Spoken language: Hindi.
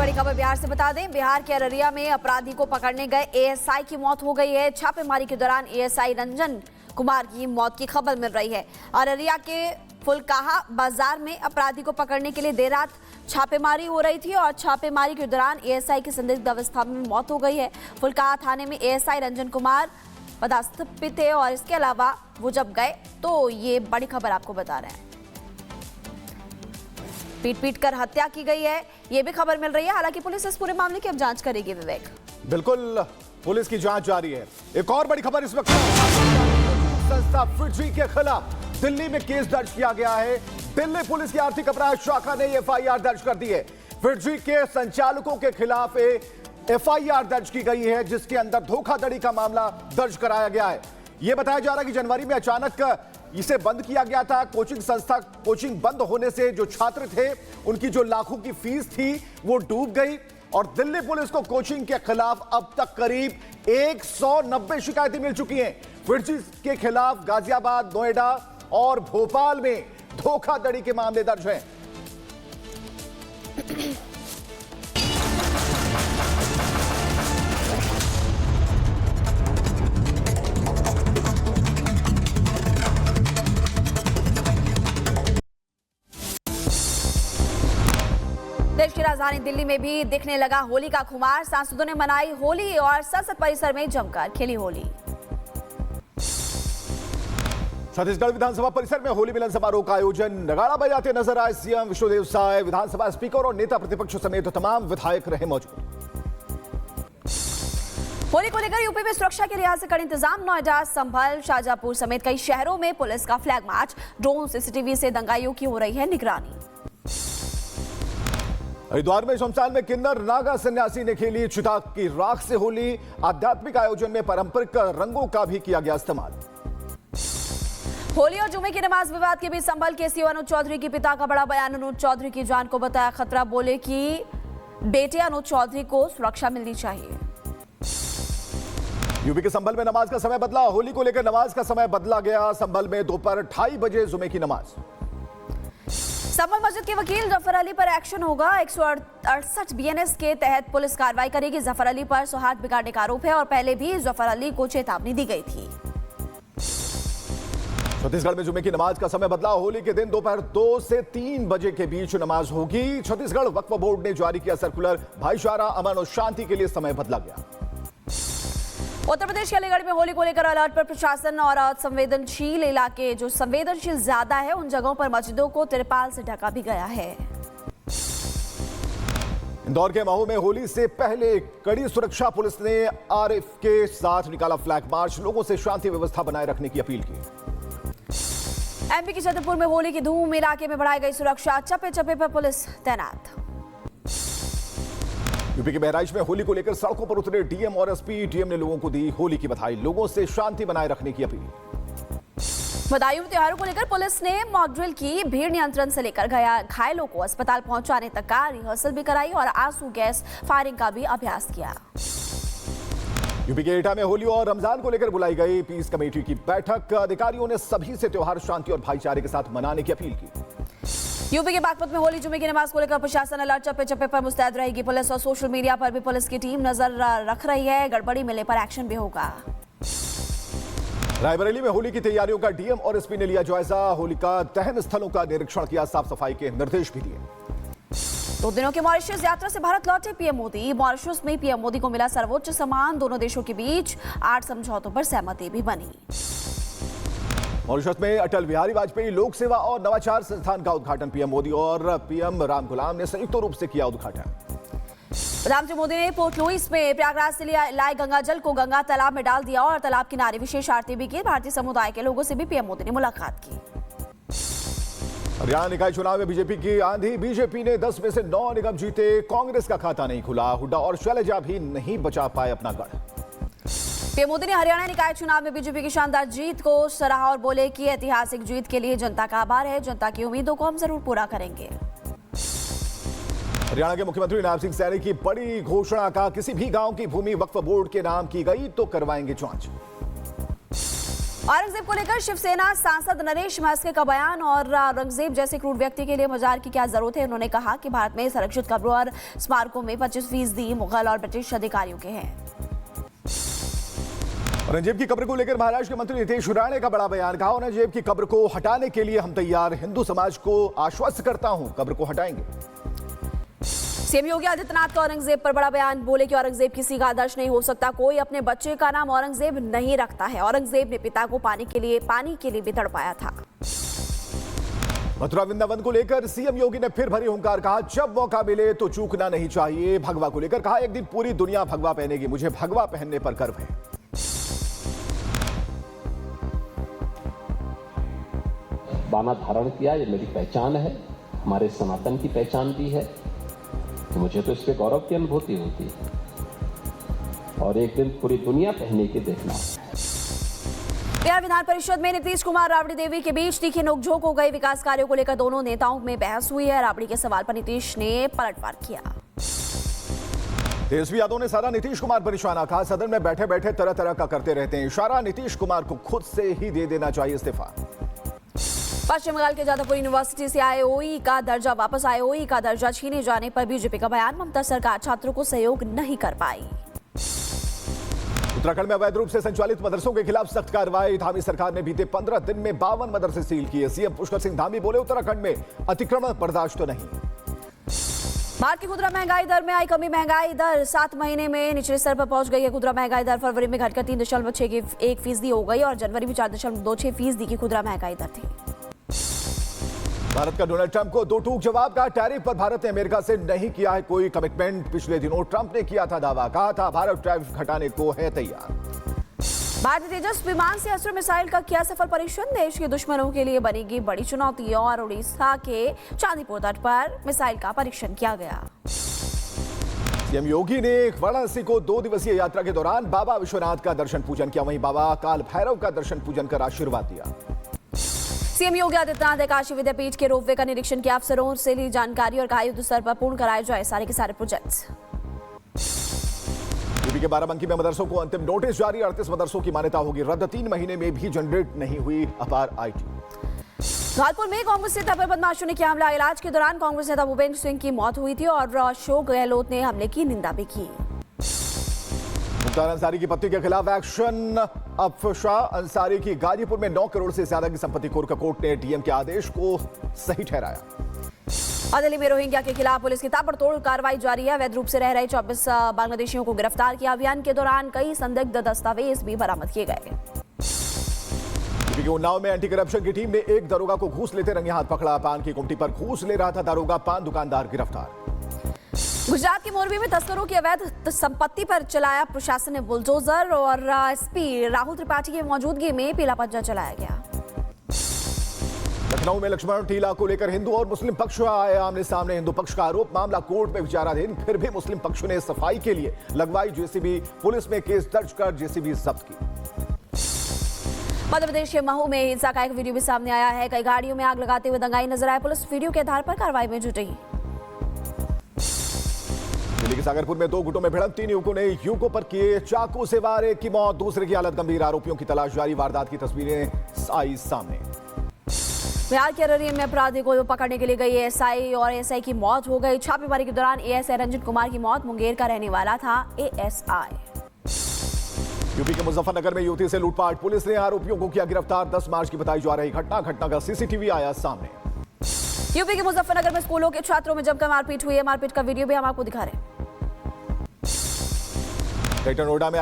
बड़ी खबर बिहार से बता दें। बिहार के अररिया में अपराधी को पकड़ने गए एएसआई की मौत हो गई है। छापेमारी के दौरान एएसआई रंजन कुमार की मौत की खबर मिल रही है। अररिया के फुलकाहा बाजार में अपराधी को पकड़ने के लिए देर रात छापेमारी हो रही थी और छापेमारी के दौरान एएसआई की संदिग्ध अवस्था में मौत हो गई है। फुलकाहा थाने में एएसआई रंजन कुमार पदस्थापित थे और इसके अलावा वो जब गए तो ये बड़ी खबर आपको बता रहे हैं, पीट कर हत्या की गई है, ये भी खबर मिल रही है। हालांकि पुलिस इस पूरे मामले की अब जांच करेगी। विवेक, बिल्कुल, पुलिस की जांच जारी है। एक और बड़ी खबर इस वक्त संस्था फिटजी के खिलाफ दिल्ली में केस दर्ज किया गया है। दिल्ली पुलिस की आर्थिक अपराध शाखा ने एफआईआर दर्ज कर दी है। फिटजी के संचालकों के खिलाफ एफआईआर दर्ज की गई है, जिसके अंदर धोखाधड़ी का मामला दर्ज कराया गया है। यह बताया जा रहा है कि जनवरी में अचानक इसे बंद किया गया था। कोचिंग संस्था कोचिंग बंद होने से जो छात्र थे उनकी जो लाखों की फीस थी वो डूब गई और दिल्ली पुलिस को कोचिंग के खिलाफ अब तक करीब 190 शिकायतें मिल चुकी हैं। फिटजी के खिलाफ गाजियाबाद, नोएडा और भोपाल में धोखाधड़ी के मामले दर्ज हैं। देश की राजधानी दिल्ली में भी दिखने लगा होली का खुमार। सांसदों ने मनाई होली और संसद परिसर में जमकर खेली होली। छत्तीसगढ़ विधानसभा परिसर में होली मिलन समारोह का आयोजन। नगाड़ा बजाते नजर आए सीएम विष्णुदेव साय। विधानसभा स्पीकर और नेता प्रतिपक्ष समेत तमाम विधायक रहे मौजूद। होली को लेकर यूपी में सुरक्षा के लिहाज से कड़े इंतजाम। नोएडा, संभल, शाहजहांपुर समेत कई शहरों में पुलिस का फ्लैग मार्च, ड्रोन, सीसीटीवी से दंगाइयों की हो रही है निगरानी। हरिद्वार में शमशान में किन्नर नागा सन्यासी ने खेली चिता की राख से होली। आध्यात्मिक आयोजन में पारंपरिक रंगों का भी किया गया इस्तेमाल। होली और जुमे की नमाज विवाद के बीच संभल के सीओ अनुज चौधरी के पिता का बड़ा बयान। अनुज चौधरी की जान को बताया खतरा। बोले कि बेटे अनुज चौधरी को सुरक्षा मिलनी चाहिए। यूपी के संभल में नमाज का समय बदला। होली को लेकर नमाज का समय बदला गया। संभल में दोपहर 2:30 बजे जुमे की नमाज। संभल मस्जिद के वकील जफर अली पर एक्शन होगा। 168 बीएनएस के तहत पुलिस कार्रवाई करेगी। जफर अली पर सौहार्द बिगाड़ने का आरोप है और पहले भी जफर अली को चेतावनी दी गई थी। छत्तीसगढ़ में जुमे की नमाज का समय बदला। होली के दिन दोपहर 2 से 3 बजे के बीच नमाज होगी। छत्तीसगढ़ वक्फ बोर्ड ने जारी किया सर्कुलर। भाईचारा, अमन और शांति के लिए समय बदला गया। उत्तर प्रदेश के अलीगढ़ में होली को लेकर अलर्ट पर प्रशासन और संवेदनशील इलाके जो संवेदनशील ज्यादा है उन जगहों पर मस्जिदों को तिरपाल से ढका भी गया है। इंदौर के महू में होली से पहले कड़ी सुरक्षा पुलिस ने आरएफ के साथ निकाला फ्लैग मार्च। लोगों से शांति व्यवस्था बनाए रखने की अपील की। एमपी के छतरपुर में होली की धूम। इलाके में बढ़ाई गई सुरक्षा। चप्पे चप्पे पर पुलिस तैनात। यूपी के बहराइच में होली को लेकर सड़कों पर उतरे डीएम और एसपी। डीएम ने लोगों को दी होली की बधाई। लोगों से शांति बनाए रखने की अपील। बधाई त्योहारों को लेकर पुलिस ने मॉक ड्रिल की। भीड़ नियंत्रण से लेकर घायलों को अस्पताल पहुंचाने तक का रिहर्सल भी कराई और आंसू गैस फायरिंग का भी अभ्यास किया। यूपी के एटा में होली और रमजान को लेकर बुलाई गई पीस कमेटी की बैठक। अधिकारियों ने सभी से त्योहार शांति और भाईचारे के साथ मनाने की अपील की। यूपी के बागपत में होली जुमे की नमाज को लेकर प्रशासन अलर्ट। चप्पे चप्पे पर मुस्तैद रहेगी पुलिस और सोशल मीडिया पर भी पुलिस की टीम नजर रख रही है। गड़बड़ी मिलने पर एक्शन भी होगा। रायबरेली में होली की तैयारियों का डीएम और एसपी ने लिया जायजा। होलिका दहन स्थलों का निरीक्षण किया। साफ सफाई के निर्देश भी दिए। 2 दिनों के मॉरिशस यात्रा से भारत लौटे पीएम मोदी। मॉरिशस में पीएम मोदी को मिला सर्वोच्च सम्मान। दोनों देशों के बीच 8 समझौतों पर सहमति भी बनी। मॉरिशस में अटल बिहारी वाजपेयी लोक सेवा और नवाचार संस्थान का उद्घाटन पीएम मोदी और पीएम राम गुलाम ने संयुक्त रूप से किया उद्घाटन। प्रधानमंत्री मोदी ने पोर्ट लुइस में प्रयागराज से लाए गंगा जल को गंगा तालाब में डाल दिया और तालाब किनारे विशेष आरती भी की। भारतीय समुदाय के लोगों से भी पीएम मोदी ने मुलाकात की। हरियाणा निकाय चुनाव में बीजेपी की आंधी। बीजेपी ने 10 में से 9 निगम जीते। कांग्रेस का खाता नहीं खुला। हुड्डा और शैलजा भी नहीं बचा पाए अपना गढ़। पीएम मोदी ने हरियाणा निकाय चुनाव में बीजेपी की शानदार जीत को सराहा और बोले कि ऐतिहासिक जीत के लिए जनता का आभार है। जनता की उम्मीदों को हम जरूर पूरा करेंगे। हरियाणा के मुख्यमंत्री नायब सिंह सैनी की बड़ी घोषणा। का किसी भी गांव की भूमि वक्फ बोर्ड के नाम की गई तो करवाएंगे जांच। औरंगजेब को लेकर शिवसेना सांसद नरेश म्हेस्के का बयान और औरंगजेब जैसे क्रूर व्यक्ति के लिए मजार की क्या जरूरत है। उन्होंने कहा कि भारत में संरक्षित कब्रों और स्मारकों में 25% मुगल और ब्रिटिश अधिकारियों के हैं। औरंगजेब की कब्र को लेकर महाराष्ट्र के मंत्री नितेश राणे का बड़ा बयान। कहा, औरंगजेब की कब्र को हटाने के लिए हम तैयार। हिंदू समाज को आश्वस्त करता हूं, कब्र को हटाएंगे। सीएम योगी आदित्यनाथ का औरंगजेब पर बड़ा बयान। बोले कि औरंगजेब किसी का आदर्श नहीं हो सकता। कोई अपने बच्चे का नाम औरंगजेब नहीं रखता है। औरंगजेब ने पिता को पानी के लिए भी तड़पाया था। मथुरा वृंदावन को लेकर सीएम योगी ने फिर भरी हुंकार। कहा, जब मौका मिले तो चूकना नहीं चाहिए। भगवा को लेकर कहा, एक दिन पूरी दुनिया भगवा पहनेगी। मुझे भगवा पहनने पर गर्व है। बाना धारण किया, ये मेरी पहचान है, हमारे सनातन की पहचान भी है। तो मुझे तो इस पे गौरव की अनुभूति होती है और एक दिन पूरी दुनिया पहने के देखना। बिहार विधान परिषद में नीतीश कुमार राबड़ी देवी के बीच तीखी नोकझोंक हो गई। विकास कार्यों को लेकर दोनों नेताओं में बहस हुई है। राबड़ी के सवाल पर नीतीश ने पलटवार किया। तेजस्वी यादव ने सारा नीतीश कुमार पर निशाना। कहा, सदन में बैठे बैठे तरह तरह का करते रहते हैं। इशारा नीतीश कुमार को खुद से ही दे देना चाहिए इस्तीफा। पश्चिम बंगाल के जादवपुर यूनिवर्सिटी से आईओई का दर्जा वापस। आईओई का दर्जा छीने जाने पर बीजेपी का बयान। ममता सरकार छात्रों को सहयोग नहीं कर पाई। उत्तराखंड में अवैध रूप से संचालित मदरसों के खिलाफ सख्त कार्रवाई। धामी सरकार ने बीते 15 दिन में 52 मदरसे सील किए। सीएम पुष्कर सिंह धामी बोले, उत्तराखंड में अतिक्रमण बर्दाश्त तो नहीं। भारत की खुदरा महंगाई दर में आई कमी। महंगाई दर 7 महीने में निचले स्तर पर पहुंच गई है। खुदरा महंगाई दर फरवरी में घटकर 3.61% हो गई और जनवरी में 4.26% की खुदरा महंगाई दर थी। भारत का डोनाल्ड ट्रंप को दो टूक जवाब। का टैरिफ पर भारत ने अमेरिका से नहीं किया है कोई कमिटमेंट। पिछले दिनों ट्रंप ने किया था दावा। कहा था, भारत टैरिफ घटाने को है तैयार। भारत ने तेजस विमान से अस्त्र मिसाइल का किया सफल परीक्षण। देश के दुश्मनों के लिए बनेगी बड़ी चुनौती और उड़ीसा के चांदीपुर तट पर मिसाइल का परीक्षण किया गया। सीएम योगी ने वाराणसी को 2 दिवसीय यात्रा के दौरान बाबा विश्वनाथ का दर्शन पूजन किया। वहीं बाबा काल भैरव का दर्शन पूजन कर आशीर्वाद दिया। सीएम योगी आदित्यनाथ ने काशी विद्यापीठ के रोपवे का निरीक्षण किया। अफसरों से ली जानकारी और कहा, युद्ध स्तर पर पूर्ण कराए जाए सारे के सारे प्रोजेक्ट्स। यूपी के बाराबंकी में मदरसों को अंतिम नोटिस जारी। 38 मदरसों की मान्यता होगी रद्द। 3 महीने में भी जनरेट नहीं हुई अपार आईटी। धौलपुर में कांग्रेस नेता पर बदमाशों ने किया हमला। इलाज के दौरान कांग्रेस नेता भूपेंद्र सिंह की मौत हुई थी और अशोक गहलोत ने हमले की निंदा भी की। मुख्तार अंसारी की पत्नी के खिलाफ एक्शन। अफशा अंसारी की गाजीपुर में 9 करोड़ से ज्यादा की संपत्ति कोर्ट ने डीएम के आदेश को सही ठहराया। और दिल्ली में रोहिंग्या के खिलाफ पुलिस की ताबड़तोड़ कार्रवाई जारी है। अवैध रूप से रह रहे 24 बांग्लादेशियों को गिरफ्तार किया। अभियान के दौरान कई संदिग्ध दस्तावेज भी बरामद किए गए। यूपी के उन्नाव में एंटी करप्शन की टीम ने एक दरोगा को घूस लेते रंगे हाथ पकड़ा। पान की कुमटी पर घूस ले रहा था दरोगा। पान दुकानदार गिरफ्तार। गुजरात के मोरबी में तस्करों की अवैध संपत्ति पर चलाया प्रशासन ने बुलडोजर और एसपी राहुल त्रिपाठी की मौजूदगी में पीला पंजा चलाया गया। लखनऊ में लक्ष्मण टीला को लेकर हिंदू और मुस्लिम पक्ष आए आमने सामने। हिंदू पक्ष का आरोप, मामला कोर्ट में विचाराधीन। फिर भी मुस्लिम पक्ष ने सफाई के लिए लगवाई जेसीबी। पुलिस में केस दर्ज कर जेसीबी जब्त की। मध्य प्रदेश के महू में हिंसा का एक वीडियो भी सामने आया है। कई गाड़ियों में आग लगाते हुए दंगाई नजर आए। पुलिस वीडियो के आधार पर कार्रवाई में जुटी। दिल्ली के सागरपुर में 2 गुटों में भिड़ंत। 3 युवकों ने युवकों पर किए चाकू से वार। एक की मौत, दूसरे की हालत गंभीर। आरोपियों की तलाश जारी। वारदात की तस्वीरें आई सामने। बिहार के अररिया में अपराधी को पकड़ने के लिए गई एएसआई और एएसआई की मौत हो गई। छापेमारी के दौरान एएसआई रंजन कुमार की मौत। मुंगेर का रहने वाला था एएसआई। यूपी के मुजफ्फरनगर में युवती से लूटपाट। पुलिस ने आरोपियों को किया गिरफ्तार। 10 मार्च की बताई जा रही घटना का सीसीटीवी आया सामने। यूपी के मुजफ्फरनगर में स्कूलों के छात्रों में जमकर मारपीट हुई है। मारपीट का वीडियो भी हम आपको दिखा रहे हैं। ग्रेटर नोएडा में